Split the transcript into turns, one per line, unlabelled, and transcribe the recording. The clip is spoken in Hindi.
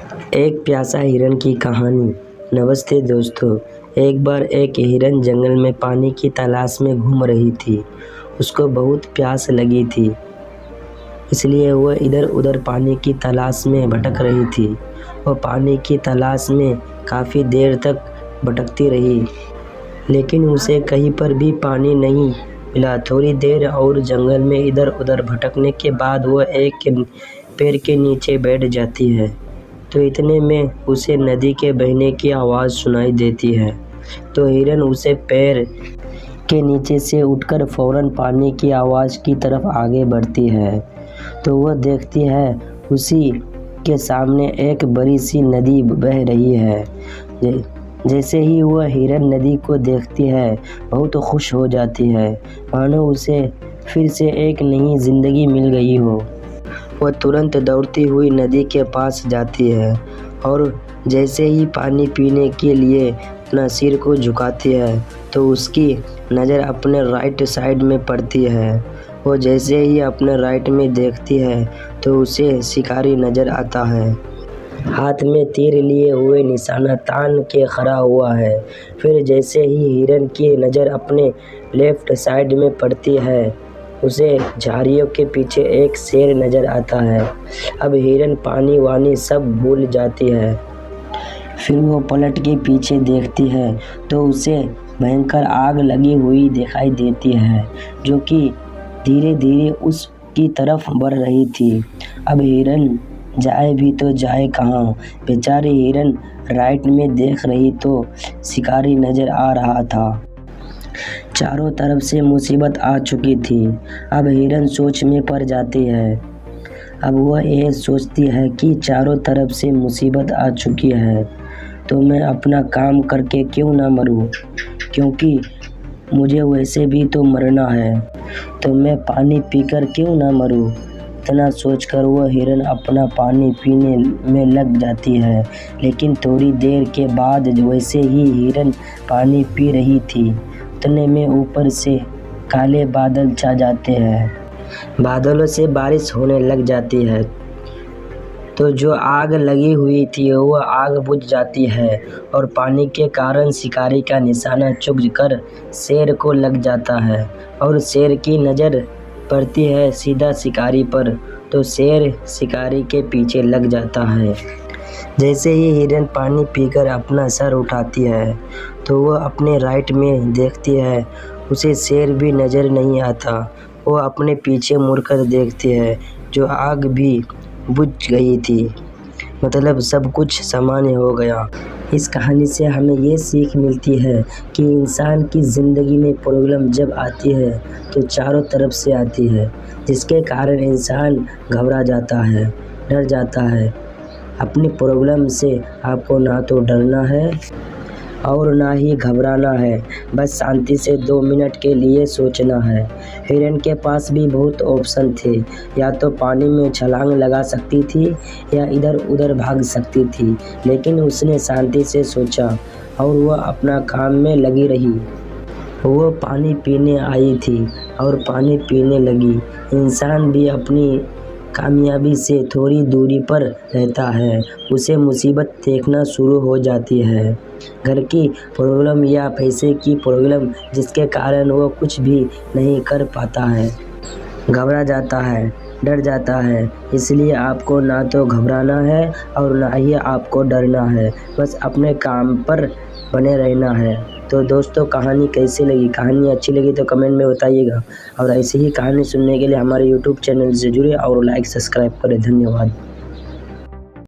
एक प्यासा हिरन की कहानी। नमस्ते दोस्तों। एक बार एक हिरन जंगल में पानी की तलाश में घूम रही थी। उसको बहुत प्यास लगी थी, इसलिए वह इधर उधर पानी की तलाश में भटक रही थी। वह पानी की तलाश में काफ़ी देर तक भटकती रही, लेकिन उसे कहीं पर भी पानी नहीं मिला। थोड़ी देर और जंगल में इधर उधर भटकने के बाद वह एक पेड़ के नीचे बैठ जाती है। तो इतने में उसे नदी के बहने की आवाज़ सुनाई देती है। तो हिरन उसे पेड़ के नीचे से उठकर फौरन पानी की आवाज़ की तरफ आगे बढ़ती है। तो वह देखती है उसी के सामने एक बड़ी सी नदी बह रही है। जैसे ही वह हिरन नदी को देखती है, बहुत खुश हो जाती है, मानो उसे फिर से एक नई ज़िंदगी मिल गई हो। वह तुरंत दौड़ती हुई नदी के पास जाती है और जैसे ही पानी पीने के लिए अपना सिर को झुकाती है, तो उसकी नज़र अपने राइट साइड में पड़ती है। वो जैसे ही अपने राइट में देखती है, तो उसे शिकारी नज़र आता है। हाथ में तीर लिए हुए निशाना तान के खड़ा हुआ है। फिर जैसे ही हिरन की नज़र अपने लेफ्ट साइड में पड़ती है, उसे झाड़ियों के पीछे एक शेर नज़र आता है। अब हिरन पानी वानी सब भूल जाती है। फिर वो पलट के पीछे देखती है, तो उसे भयंकर आग लगी हुई दिखाई देती है, जो कि धीरे धीरे उसकी तरफ बढ़ रही थी। अब हिरन जाए भी तो जाए कहाँ। बेचारी हिरन राइट में देख रही तो शिकारी नज़र आ रहा था। चारों तरफ से मुसीबत आ चुकी थी। अब हिरन सोच में पड़ जाती है। अब वह ये सोचती है कि चारों तरफ से मुसीबत आ चुकी है, तो मैं अपना काम करके क्यों ना मरूं, क्योंकि मुझे वैसे भी तो मरना है, तो मैं पानी पीकर क्यों ना मरूं। इतना सोचकर वह हिरन अपना पानी पीने में लग जाती है। लेकिन थोड़ी देर के बाद वैसे ही हिरन पानी पी रही थी, उतने में ऊपर से काले बादल छा जाते हैं। बादलों से बारिश होने लग जाती है, तो जो आग लगी हुई थी वह आग बुझ जाती है और पानी के कारण शिकारी का निशाना चुभ कर शेर को लग जाता है और शेर की नज़र पड़ती है सीधा शिकारी पर, तो शेर शिकारी के पीछे लग जाता है। जैसे ही हिरन पानी पीकर अपना सर उठाती है, तो वह अपने राइट में देखती है, उसे शेर भी नज़र नहीं आता। वो अपने पीछे मुड़कर देखती है, जो आग भी बुझ गई थी, मतलब सब कुछ सामान्य हो गया। इस कहानी से हमें ये सीख मिलती है कि इंसान की ज़िंदगी में प्रॉब्लम जब आती है तो चारों तरफ से आती है, जिसके कारण इंसान घबरा जाता है, डर जाता है। अपनी प्रॉब्लम से आपको ना तो डरना है और ना ही घबराना है, बस शांति से 2 मिनट के लिए सोचना है। हिरन के पास भी बहुत ऑप्शन थे, या तो पानी में छलांग लगा सकती थी या इधर उधर भाग सकती थी, लेकिन उसने शांति से सोचा और वह अपना काम में लगी रही। वो पानी पीने आई थी और पानी पीने लगी। इंसान भी अपनी कामयाबी से थोड़ी दूरी पर रहता है, उसे मुसीबत देखना शुरू हो जाती है, घर की प्रॉब्लम या पैसे की प्रॉब्लम, जिसके कारण वो कुछ भी नहीं कर पाता है, घबरा जाता है, डर जाता है। इसलिए आपको ना तो घबराना है और ना ही आपको डरना है, बस अपने काम पर बने रहना है। तो दोस्तों, कहानी कैसी लगी? कहानी अच्छी लगी तो कमेंट में बताइएगा, और ऐसे ही कहानी सुनने के लिए हमारे यूट्यूब चैनल से जुड़े और लाइक सब्सक्राइब करें। धन्यवाद।